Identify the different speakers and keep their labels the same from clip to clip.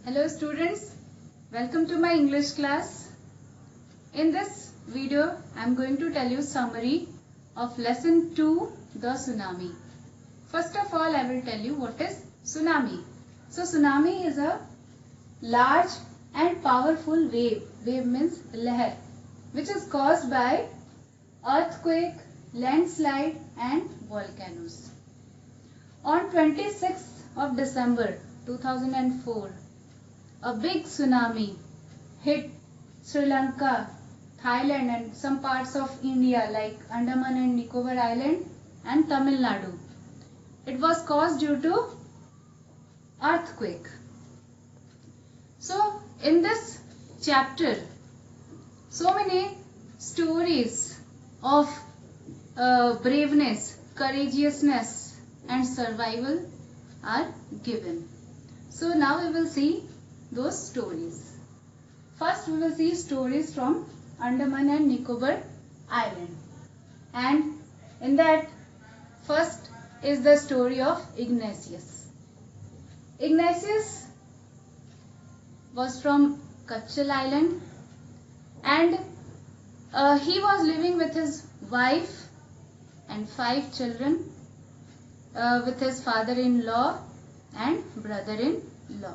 Speaker 1: Hello students, welcome to my English class. In this video, I am going to tell you summary of lesson 2, the tsunami. First of all, I will tell you what is tsunami. So tsunami is a large and powerful wave. Wave means lahar, which is caused by earthquake, landslide and volcanoes. On 26th of December 2004, a big tsunami hit Sri Lanka, Thailand and some parts of India like Andaman and Nicobar Island and Tamil Nadu. It was caused due to earthquake. So in this chapter, so many stories of braveness, courageousness and survival are given. So now we will see those stories. First we will see stories from Andaman and Nicobar Island, and in that first is the story of Ignatius. Ignatius was from Kachal Island, and he was living with his wife and 5 children, with his father-in-law and brother-in-law.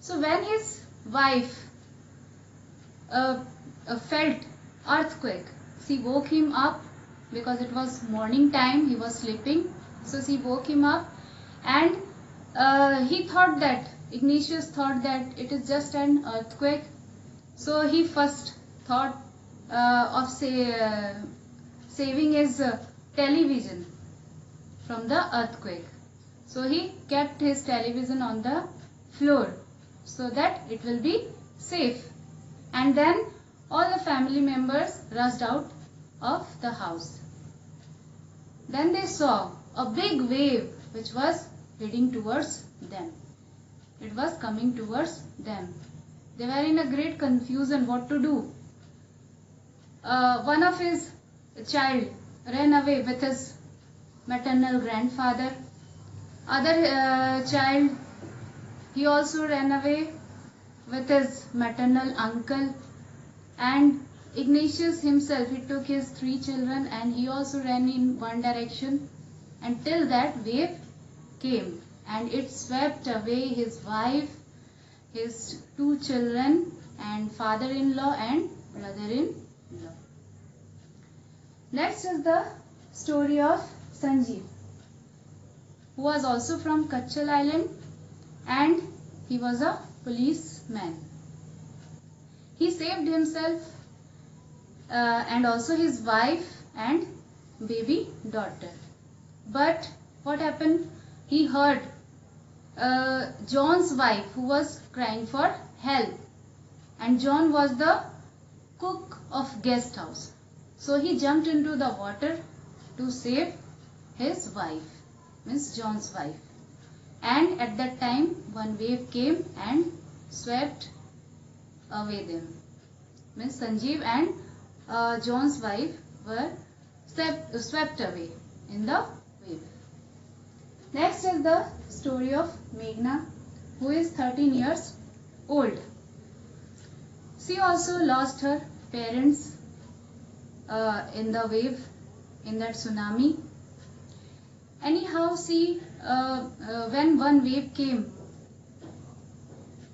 Speaker 1: So when his wife felt earthquake, she woke him up because it was morning time, he was sleeping. So she woke him up, and Ignatius thought that it is just an earthquake. So he first thought of saving his television from the earthquake. So he kept his television on the floor so that it will be safe. And then all the family members rushed out of the house. Then they saw a big wave which was heading towards them. It was coming towards them. They were in a great confusion what to do. One of his child ran away with his maternal grandfather. Other child, he also ran away with his maternal uncle, and Ignatius himself, he took his 3 children and he also ran in one direction until that wave came, and it swept away his wife, his 2 children and father-in-law and brother-in-law. Next is the story of Sanjeev, who was also from Kachal Island, and he was a policeman. He saved himself and also his wife and baby daughter. But what happened? He heard John's wife who was crying for help, and John was the cook of guest house. So he jumped into the water to save his wife, means John's wife. And at that time one wave came and swept away them. Means Sanjeev and John's wife were swept away in the wave. Next is the story of Meghna, who is 13 years old. She also lost her parents in the wave, in that tsunami. Anyhow, she when one wave came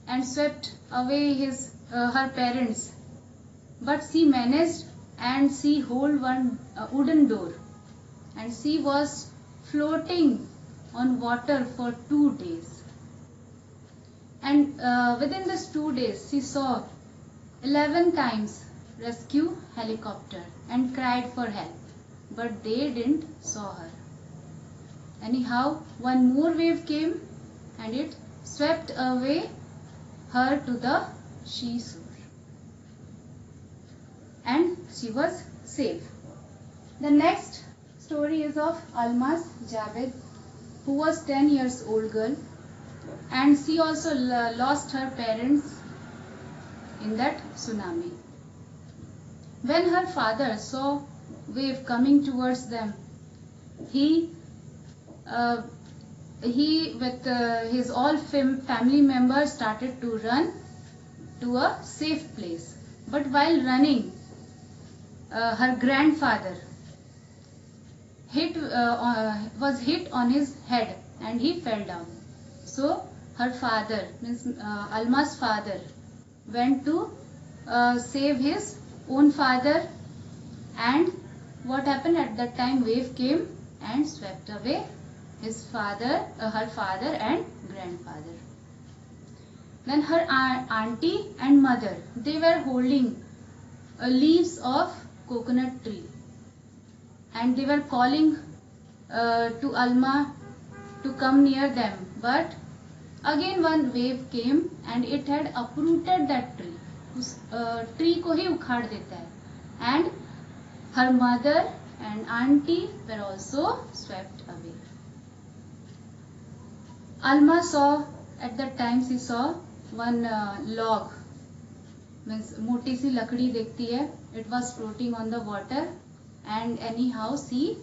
Speaker 1: and swept away her parents, but she managed and she held one wooden door, and she was floating on water for 2 days. And within these 2 days, she saw 11 times rescue helicopter and cried for help, but they didn't saw her. Anyhow, one more wave came and it swept away her to the seashore, and she was safe. The next story is of Almaz Javed, who was 10 years old girl, and she also lost her parents in that tsunami. When her father saw wave coming towards them, he he with his all family members started to run to a safe place. But while running, her grandfather was hit on his head and he fell down. So her father, means Alma's father, went to save his own father, and what happened at that time? Wave came and swept away his father, her father and grandfather. Then her auntie and mother, they were holding leaves of coconut tree, and they were calling to Alma to come near them. But again one wave came and it had uprooted that tree. उस tree को ही उखाड़ देता है. And her mother and auntie were also swept away. Alma saw, at that time she saw one log, means मोटी सी लकड़ी देखती है. It was floating on the water, and anyhow she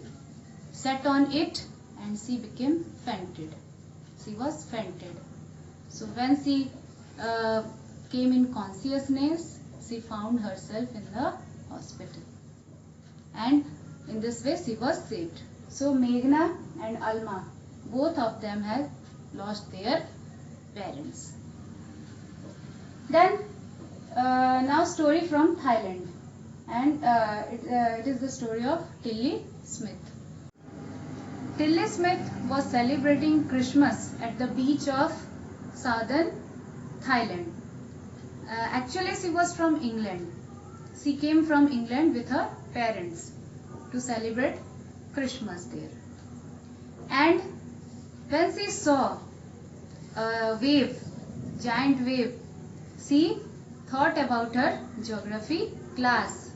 Speaker 1: sat on it and she became fainted. She was fainted. So when she came in consciousness, she found herself in the hospital, and in this way she was saved. So Meghna and Alma, both of them have lost their parents. Then now story from Thailand, and it is the story of Tilly Smith. Tilly Smith was celebrating Christmas at the beach of southern Thailand. Actually she was from England. She came from England with her parents to celebrate Christmas there. And when she saw a wave, giant wave, she thought about her geography class.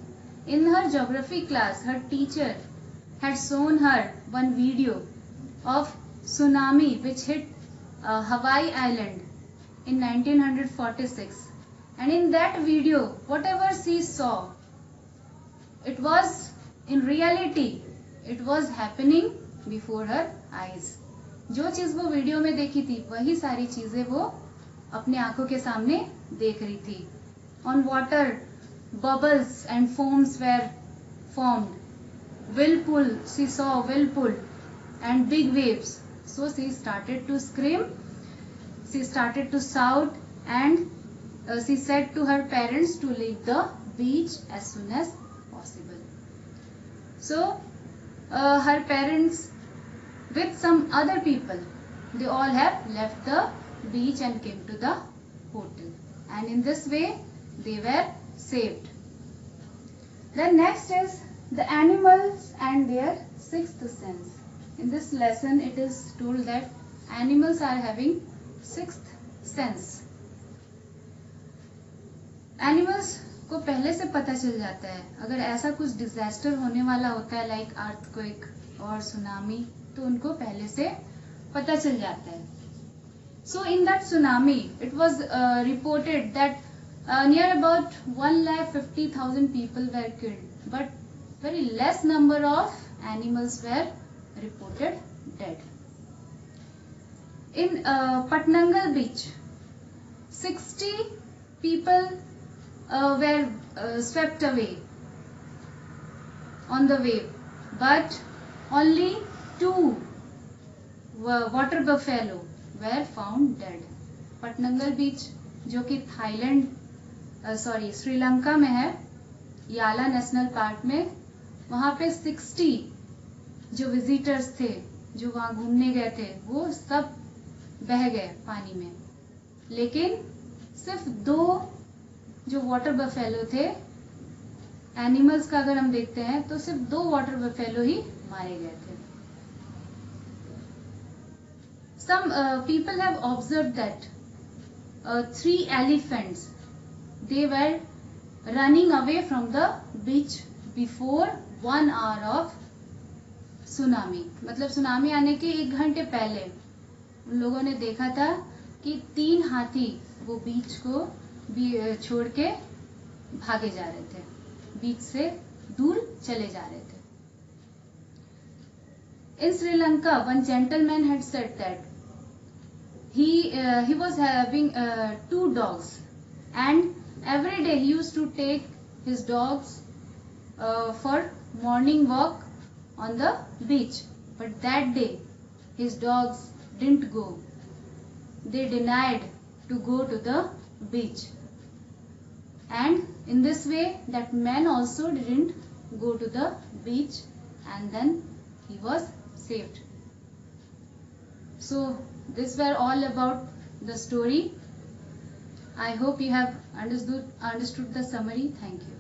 Speaker 1: In her geography class, her teacher had shown her one video of tsunami which hit Hawaii Island in 1946. And in that video, whatever she saw, it was in reality, it was happening before her eyes. जो चीज वो video में देखी थी, वही सारी चीजें वो अपने आंखों के सामने देख रही थी. On water, bubbles and foams were formed. Whirlpool, she saw whirlpool and big waves. So she started to scream, she started to shout, and she said to her parents to leave the beach as soon as possible. So her parents with some other people, they all have left the beach and came to the hotel, and in this way they were saved. Then next is the animals and their sixth sense. In this lesson it is told that animals are having sixth sense. Animals को पहले से पता चल जाता है अगर ऐसा कुछ डिजास्टर होने वाला होता है, लाइक अर्थक्वेक और सुनामी, तो उनको पहले से पता चल जाता है. So in that tsunami it was reported that near about 1,50,000 people were killed, but very less number of animals were reported dead. In Patnangal beach, 60 people were swept away on the wave, but only 2 water buffalo were found dead. Patnangal beach जो कि Thailand Sri Lanka में है, याला national park में, वहां पे 60 जो visitors थे, जो वहां घूमने गए थे, वो सब बह गए पानी में. लेकिन सिर्फ 2 जो वाटर बफेलो थे, एनिमल्स का अगर हम देखते हैं तो सिर्फ 2 वाटर बफेलो ही मारे गए थे. Some people have observed that 3 elephants, they were running away from the beach before 1 hour of tsunami. मतलब सुनामी आने के 1 घंटे पहले उन लोगों ने देखा था कि 3 हाथी वो बीच को छोड़ के भागे जा रहे थे, बीच से दूर चले जा रहे थे. In Sri Lanka, one gentleman had said that he was having two dogs, and every day he used to take his dogs for morning walk on the beach. But that day his dogs didn't go. They denied to go to the beach. And in this way that man also didn't go to the beach, and then he was saved. So these were all about the story. I hope you have understood the summary. Thank you.